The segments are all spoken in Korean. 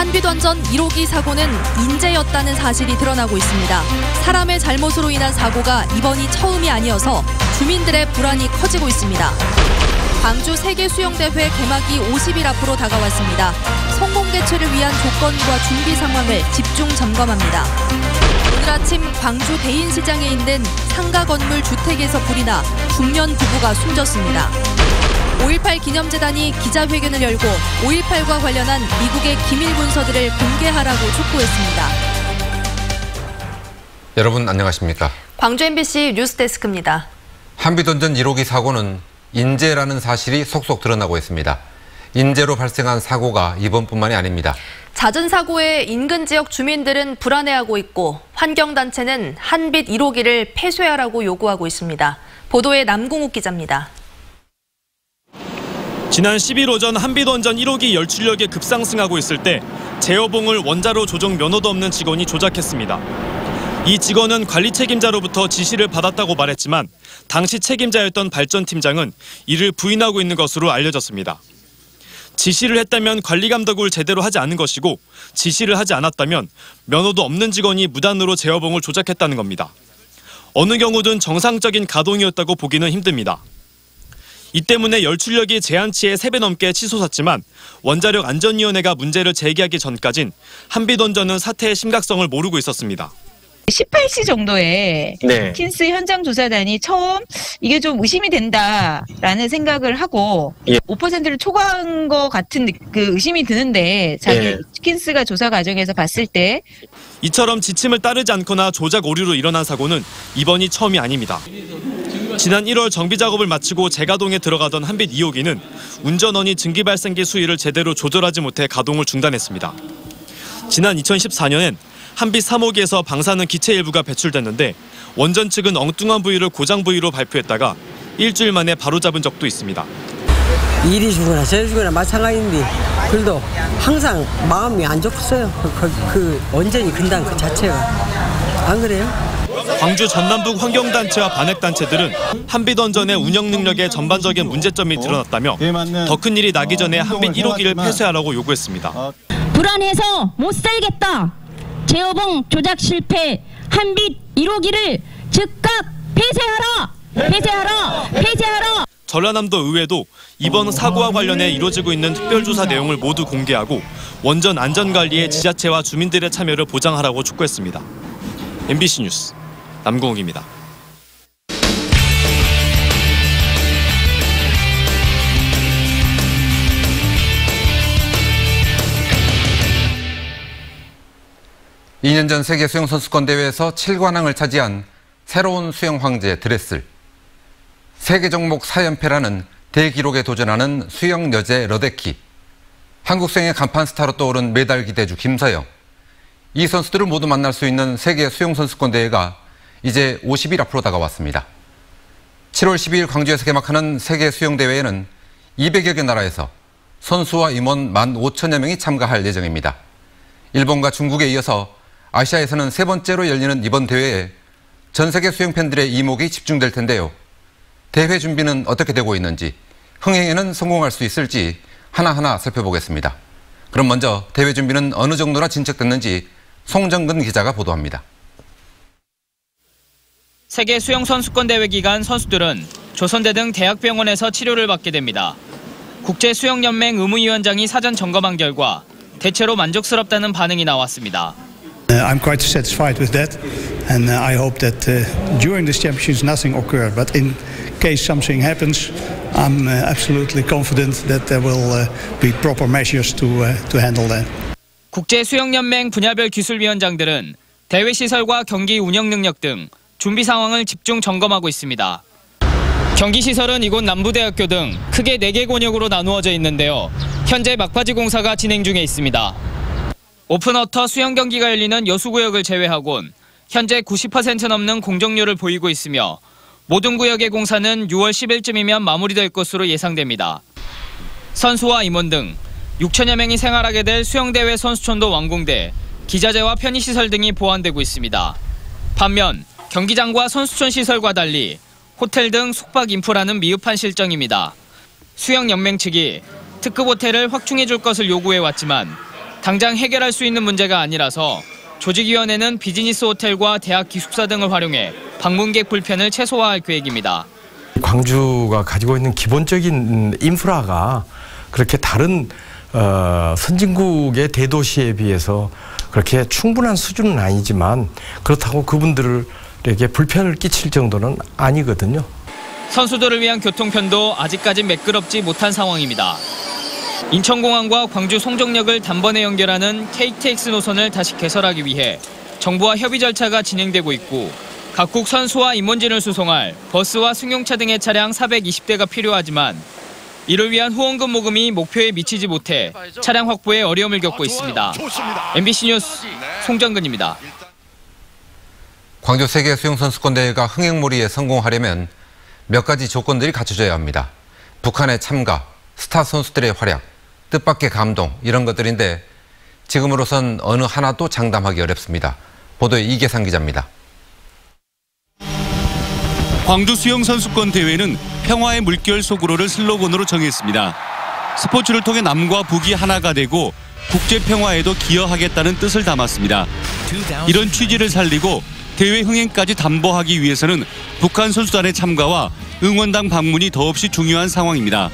한빛원전 1호기 사고는 인재였다는 사실이 드러나고 있습니다. 사람의 잘못으로 인한 사고가 이번이 처음이 아니어서 주민들의 불안이 커지고 있습니다. 광주 세계수영대회 개막이 50일 앞으로 다가왔습니다. 성공 개최를 위한 조건과 준비 상황을 집중 점검합니다. 오늘 아침 광주 대인시장에 있는 상가 건물 주택에서 불이 나 중년 부부가 숨졌습니다. 5.18 기념재단이 기자회견을 열고 5.18과 관련한 미국의 기밀 문서들을 공개하라고 촉구했습니다. 여러분 안녕하십니까? 광주 MBC 뉴스데스크입니다. 한빛원전 1호기 사고는 인재라는 사실이 속속 드러나고 있습니다. 인재로 발생한 사고가 이번뿐만이 아닙니다. 잦은 사고에 인근 지역 주민들은 불안해하고 있고 환경단체는 한빛 1호기를 폐쇄하라고 요구하고 있습니다. 보도에 남궁욱 기자입니다. 지난 10일 오전 한빛원전 1호기 열출력이 급상승하고 있을 때 제어봉을 원자로 조정 면허도 없는 직원이 조작했습니다. 이 직원은 관리 책임자로부터 지시를 받았다고 말했지만 당시 책임자였던 발전팀장은 이를 부인하고 있는 것으로 알려졌습니다. 지시를 했다면 관리 감독을 제대로 하지 않은 것이고 지시를 하지 않았다면 면허도 없는 직원이 무단으로 제어봉을 조작했다는 겁니다. 어느 경우든 정상적인 가동이었다고 보기는 힘듭니다. 이 때문에 열출력이 제한치의 3배 넘게 치솟았지만 원자력안전위원회가 문제를 제기하기 전까진 한빛원전은 사태의 심각성을 모르고 있었습니다. 18시 정도에 킨스 현장 조사단이 처음 이게 좀 의심이 된다라는 생각을 하고 5%를 초과한 것 같은 그 의심이 드는데 킨스가 조사 과정에서 봤을 때 이처럼 지침을 따르지 않거나 조작 오류로 일어난 사고는 이번이 처음이 아닙니다. 지난 1월 정비 작업을 마치고 재가동에 들어가던 한빛 2호기는 운전원이 증기발생기 수위를 제대로 조절하지 못해 가동을 중단했습니다. 지난 2014년엔 한빛 3호기에서 방사능 기체 일부가 배출됐는데 원전 측은 엉뚱한 부위를 고장 부위로 발표했다가 일주일 만에 바로잡은 적도 있습니다. 일이 주거나 재 주거나 마찬가지인데 그래도 항상 마음이 안 좋겠어요. 그 원전이 근단 그 자체가. 안 그래요? 광주 전남북 환경단체와 반핵단체들은 한빛원전의 운영 능력에 전반적인 문제점이 드러났다며 더 큰 일이 나기 전에 한빛 1호기를 폐쇄하라고 요구했습니다. 불안해서 못 살겠다. 제어봉 조작 실패 한빛 1호기를 즉각 폐쇄하라! 폐쇄하라! 폐쇄하라! 전라남도 의회도 이번 사고와 관련해 이루어지고 있는 특별조사 내용을 모두 공개하고 원전 안전관리에 지자체와 주민들의 참여를 보장하라고 촉구했습니다. MBC 뉴스 남궁욱입니다. 이 년 전 세계 수영 선수권 대회에서 7관왕을 차지한 새로운 수영 황제 드레슬. 세계 종목 4연패라는 대기록에 도전하는 수영 여제 러데키. 한국 수영의 간판 스타로 떠오른 메달 기대주 김서영. 이 선수들을 모두 만날 수 있는 세계 수영 선수권 대회가 이제 50일 앞으로 다가왔습니다. 7월 12일 광주에서 개막하는 세계 수영 대회에는 200여 개 나라에서 선수와 임원 15,000여 명이 참가할 예정입니다. 일본과 중국에 이어서 아시아에서는 3번째로 열리는 이번 대회에 전 세계 수영 팬들의 이목이 집중될 텐데요. 대회 준비는 어떻게 되고 있는지, 흥행에는 성공할 수 있을지 하나하나 살펴보겠습니다. 그럼 먼저 대회 준비는 어느 정도나 진척됐는지 송정근 기자가 보도합니다. 세계 수영 선수권 대회 기간 선수들은 조선대 등 대학병원에서 치료를 받게 됩니다. 국제수영연맹 의무위원장이 사전 점검한 결과 대체로 만족스럽다는 반응이 나왔습니다. I'm quite satisfied with that, and I hope that during this championships nothing occur. But in case something happens, I'm absolutely confident that there will be proper measures to handle that. 국제수영연맹 분야별 기술위원장들은 대회 시설과 경기 운영 능력 등 준비 상황을 집중 점검하고 있습니다. 경기 시설은 이곳 남부대학교 등 크게 4개 권역으로 나누어져 있는데요. 현재 막바지 공사가 진행 중에 있습니다. 오픈워터 수영 경기가 열리는 여수구역을 제외하곤 현재 90% 넘는 공정률을 보이고 있으며 모든 구역의 공사는 6월 10일쯤이면 마무리될 것으로 예상됩니다. 선수와 임원 등 6천여 명이 생활하게 될 수영대회 선수촌도 완공돼 기자재와 편의시설 등이 보완되고 있습니다. 반면 경기장과 선수촌 시설과 달리 호텔 등 숙박 인프라는 미흡한 실정입니다. 수영연맹 측이 특급 호텔을 확충해 줄 것을 요구해왔지만 당장 해결할 수 있는 문제가 아니라서 조직위원회는 비즈니스 호텔과 대학 기숙사 등을 활용해 방문객 불편을 최소화할 계획입니다. 광주가 가지고 있는 기본적인 인프라가 그렇게 다른 선진국의 대도시에 비해서 그렇게 충분한 수준은 아니지만 그렇다고 그분들에게 불편을 끼칠 정도는 아니거든요. 선수들을 위한 교통편도 아직까지 매끄럽지 못한 상황입니다. 인천공항과 광주 송정역을 단번에 연결하는 KTX 노선을 다시 개설하기 위해 정부와 협의 절차가 진행되고 있고 각국 선수와 임원진을 수송할 버스와 승용차 등의 차량 420대가 필요하지만 이를 위한 후원금 모금이 목표에 미치지 못해 차량 확보에 어려움을 겪고 있습니다. MBC 뉴스 송정근입니다. 광주 세계 수영선수권대회가 흥행몰이에 성공하려면 몇 가지 조건들이 갖춰져야 합니다. 북한의 참가, 스타 선수들의 활약, 뜻밖의 감동 이런 것들인데 지금으로선 어느 하나도 장담하기 어렵습니다. 보도에 이계상 기자입니다. 광주 수영선수권대회는 평화의 물결 속으로를 슬로건으로 정했습니다. 스포츠를 통해 남과 북이 하나가 되고 국제평화에도 기여하겠다는 뜻을 담았습니다. 이런 취지를 살리고 대회 흥행까지 담보하기 위해서는 북한 선수단의 참가와 응원당 방문이 더없이 중요한 상황입니다.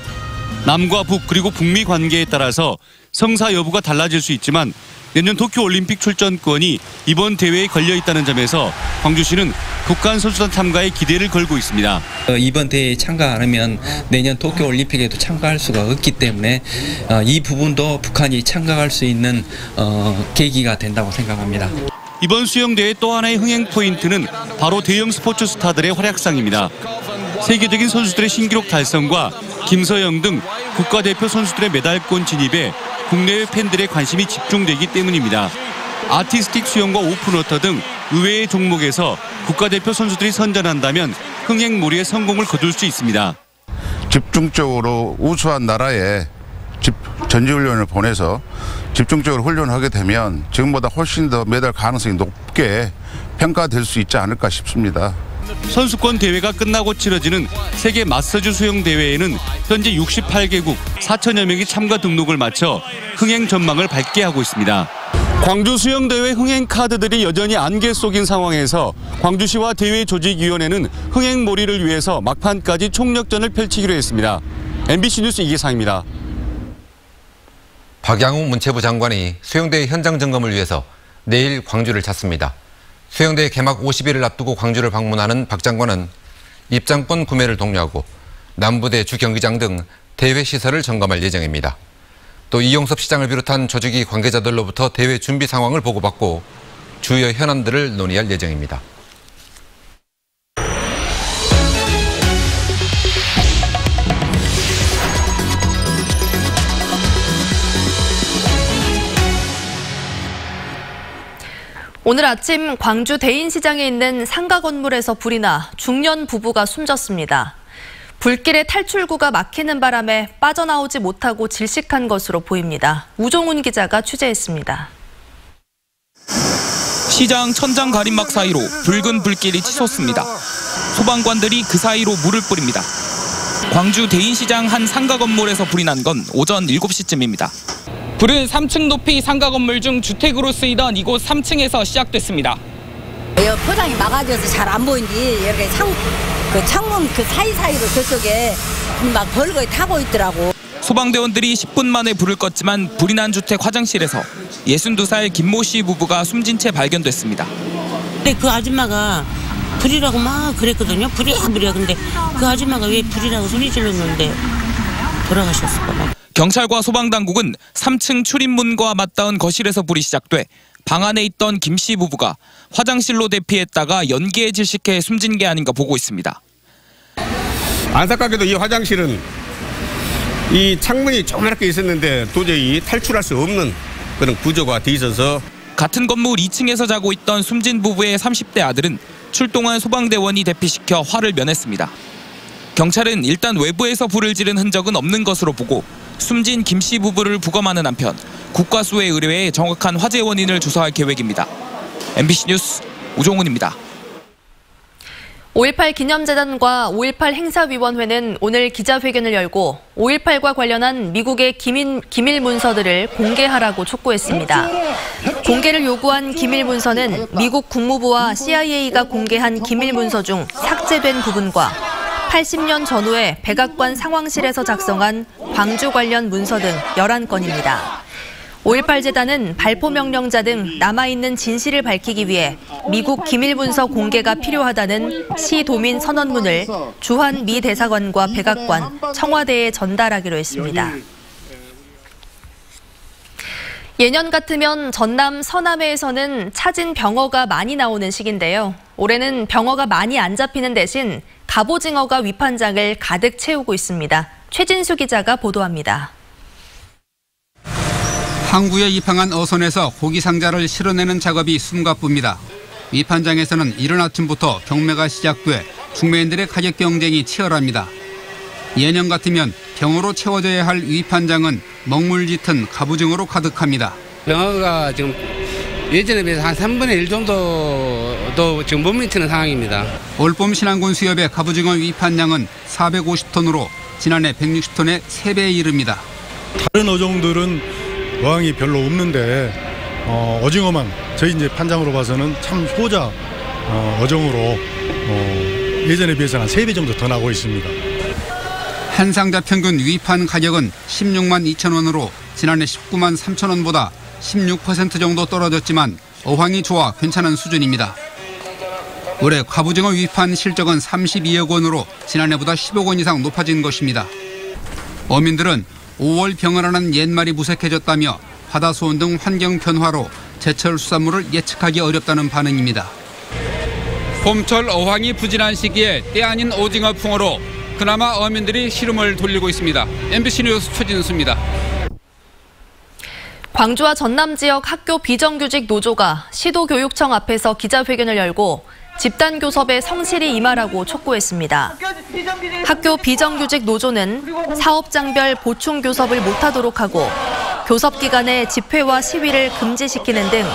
남과 북 그리고 북미 관계에 따라서 성사 여부가 달라질 수 있지만 내년 도쿄올림픽 출전권이 이번 대회에 걸려 있다는 점에서 광주시는 북한 선수단 참가에 기대를 걸고 있습니다. 이번 대회에 참가 안 하면 내년 도쿄올림픽에도 참가할 수가 없기 때문에 이 부분도 북한이 참가할 수 있는 계기가 된다고 생각합니다. 이번 수영대회 또 하나의 흥행 포인트는 바로 대형 스포츠 스타들의 활약상입니다. 세계적인 선수들의 신기록 달성과 김서영 등 국가대표 선수들의 메달권 진입에 국내외 팬들의 관심이 집중되기 때문입니다. 아티스틱 수영과 오픈워터 등 의외의 종목에서 국가대표 선수들이 선전한다면 흥행몰이의 성공을 거둘 수 있습니다. 집중적으로 우수한 나라에 전지훈련을 보내서 집중적으로 훈련하게 되면 지금보다 훨씬 더 메달 가능성이 높게 평가될 수 있지 않을까 싶습니다. 선수권 대회가 끝나고 치러지는 세계 마스터즈 수영 대회에는 현재 68개국 4천여 명이 참가 등록을 마쳐 흥행 전망을 밝게 하고 있습니다. 광주 수영대회 흥행 카드들이 여전히 안개 속인 상황에서 광주시와 대회 조직위원회는 흥행몰이를 위해서 막판까지 총력전을 펼치기로 했습니다. MBC 뉴스 이계상입니다. 박양욱 문체부 장관이 수영대회 현장 점검을 위해서 내일 광주를 찾습니다. 수영대회 개막 50일을 앞두고 광주를 방문하는 박 장관은 입장권 구매를 독려하고 남부대 주경기장 등 대회 시설을 점검할 예정입니다. 또 이용섭 시장을 비롯한 조직위 관계자들로부터 대회 준비 상황을 보고받고 주요 현안들을 논의할 예정입니다. 오늘 아침 광주 대인시장에 있는 상가 건물에서 불이 나 중년 부부가 숨졌습니다. 불길에 탈출구가 막히는 바람에 빠져나오지 못하고 질식한 것으로 보입니다. 우종훈 기자가 취재했습니다. 시장 천장 가림막 사이로 붉은 불길이 치솟습니다. 소방관들이 그 사이로 물을 뿌립니다. 광주 대인시장 한 상가 건물에서 불이 난 건 오전 7시쯤입니다. 불은 3층 높이 상가 건물 중 주택으로 쓰이던 이곳 3층에서 시작됐습니다. 포장이 막아져서 잘 안 보이는지 이렇게 창문 그 사이사이로 저쪽에 막 벌거에 타고 있더라고. 소방대원들이 10분 만에 불을 껐지만 불이 난 주택 화장실에서 62살 김모 씨 부부가 숨진 채 발견됐습니다. 근데 그 아줌마가 불이라고 막 그랬거든요. 불이야. 근데 그 아줌마가 왜 불이라고 소리 질렀는데 돌아가셨을 거예요. 경찰과 소방당국은 3층 출입문과 맞닿은 거실에서 불이 시작돼 방 안에 있던 김 씨 부부가 화장실로 대피했다가 연기에 질식해 숨진 게 아닌가 보고 있습니다. 안타깝게도 이 화장실은 이 창문이 조그맣게 있었는데 도저히 탈출할 수 없는 그런 구조가 돼 있어서 같은 건물 2층에서 자고 있던 숨진 부부의 30대 아들은 출동한 소방대원이 대피시켜 화를 면했습니다. 경찰은 일단 외부에서 불을 지른 흔적은 없는 것으로 보고 숨진 김 씨 부부를 부검하는 한편 국과수에 의뢰해 정확한 화재 원인을 조사할 계획입니다. MBC 뉴스 우종훈입니다. 5.18 기념재단과 5.18 행사위원회는 오늘 기자회견을 열고 5.18과 관련한 미국의 기밀 문서들을 공개하라고 촉구했습니다. 공개를 요구한 기밀 문서는 미국 국무부와 CIA가 공개한 기밀 문서 중 삭제된 부분과 80년 전후에 백악관 상황실에서 작성한 광주 관련 문서 등 11건입니다. 5.18 재단은 발포 명령자 등 남아있는 진실을 밝히기 위해 미국 기밀문서 공개가 필요하다는 시도민 선언문을 주한 미 대사관과 백악관, 청와대에 전달하기로 했습니다. 예년 같으면 전남 서남회에서는 찾은 병어가 많이 나오는 시기인데요. 올해는 병어가 많이 안 잡히는 대신 갑오징어가 위판장을 가득 채우고 있습니다. 최진수 기자가 보도합니다. 항구에 입항한 어선에서 고기 상자를 실어내는 작업이 숨가쁩니다. 위판장에서는 이른 아침부터 경매가 시작돼 중매인들의 가격 경쟁이 치열합니다. 예년 같으면 병어로 채워져야 할 위판장은 먹물 짙은 갑오징어로 가득합니다. 병어가 지금 예전에 비해서 한 3분의 1 정도도 지금 못 미치는 상황입니다. 올봄 신안군 수협의 갑오징어 위판량은 450톤으로 지난해 160톤의 3배에 이릅니다. 다른 어종들은 어항이 별로 없는데 어징어만 저희 이제 판장으로 봐서는 참 효자 어종으로 예전에 비해서는 한 3배 정도 더 나오고 있습니다. 한 상자 평균 위판 가격은 16만 2천 원으로 지난해 19만 3천 원보다 16% 정도 떨어졌지만 어항이 좋아 괜찮은 수준입니다. 올해 갑오징어 위판 실적은 32억 원으로 지난해보다 10억 원 이상 높아진 것입니다. 어민들은 5월 병어라는 옛말이 무색해졌다며 바다 수온 등 환경 변화로 제철 수산물을 예측하기 어렵다는 반응입니다. 봄철 어항이 부진한 시기에 때 아닌 오징어 풍어로 그나마 어민들이 시름을 돌리고 있습니다. MBC 뉴스 최진수입니다. 광주와 전남 지역 학교 비정규직 노조가 시도교육청 앞에서 기자회견을 열고 집단 교섭에 성실히 임하라고 촉구했습니다. 학교 비정규직 노조는 사업장별 보충 교섭을 못하도록 하고 교섭 기간에 집회와 시위를 금지시키는 등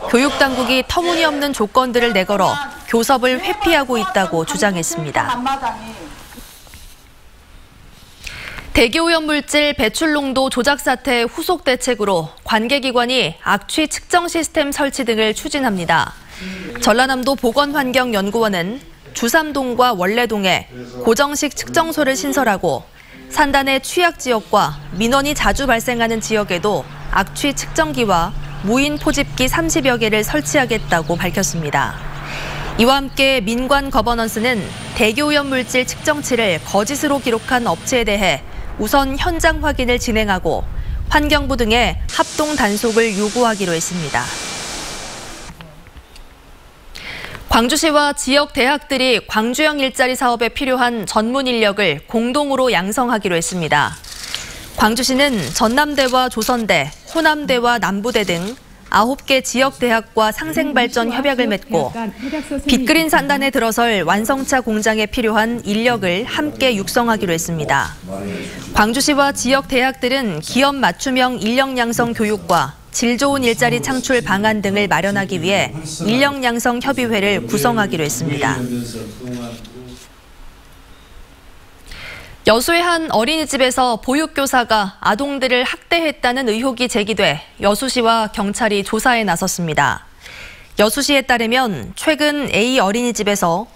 교육당국이 터무니없는 조건들을 내걸어 교섭을 회피하고 있다고 주장했습니다. 대기오염물질 배출농도 조작 사태 후속 대책으로 관계기관이 악취 측정 시스템 설치 등을 추진합니다. 전라남도 보건환경연구원은 주삼동과 원래동에 고정식 측정소를 신설하고 산단의 취약 지역과 민원이 자주 발생하는 지역에도 악취 측정기와 무인 포집기 30여 개를 설치하겠다고 밝혔습니다. 이와 함께 민관 거버넌스는 대기오염물질 측정치를 거짓으로 기록한 업체에 대해 우선 현장 확인을 진행하고 환경부 등에 합동 단속을 요구하기로 했습니다. 광주시와 지역 대학들이 광주형 일자리 사업에 필요한 전문 인력을 공동으로 양성하기로 했습니다. 광주시는 전남대와 조선대, 호남대와 남부대 등 9개 지역 대학과 상생발전 협약을 맺고 빅그린 산단에 들어설 완성차 공장에 필요한 인력을 함께 육성하기로 했습니다. 광주시와 지역 대학들은 기업 맞춤형 인력 양성 교육과 질 좋은 일자리 창출 방안 등을 마련하기 위해 인력 양성 협의회를 구성하기로 했습니다. 여수의 한 어린이집에서 보육교사가 아동들을 학대했다는 의혹이 제기돼 여수시와 경찰이 조사에 나섰습니다. 여수시에 따르면 최근 A 어린이집에서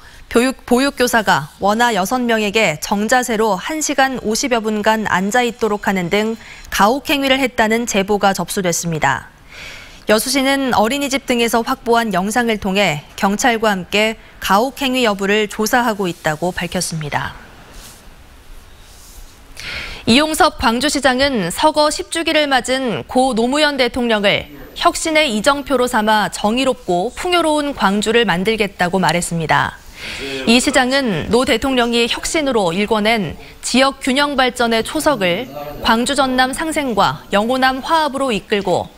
보육교사가 원아 6명에게 정자세로 1시간 50여 분간 앉아있도록 하는 등 가혹행위를 했다는 제보가 접수됐습니다. 여수시는 어린이집 등에서 확보한 영상을 통해 경찰과 함께 가혹행위 여부를 조사하고 있다고 밝혔습니다. 이용섭 광주시장은 서거 10주기를 맞은 고 노무현 대통령을 혁신의 이정표로 삼아 정의롭고 풍요로운 광주를 만들겠다고 말했습니다. 이 시장은 노 대통령이 혁신으로 일궈낸 지역 균형 발전의 초석을 광주 전남 상생과 영호남 화합으로 이끌고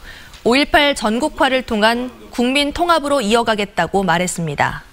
5.18 전국화를 통한 국민 통합으로 이어가겠다고 말했습니다.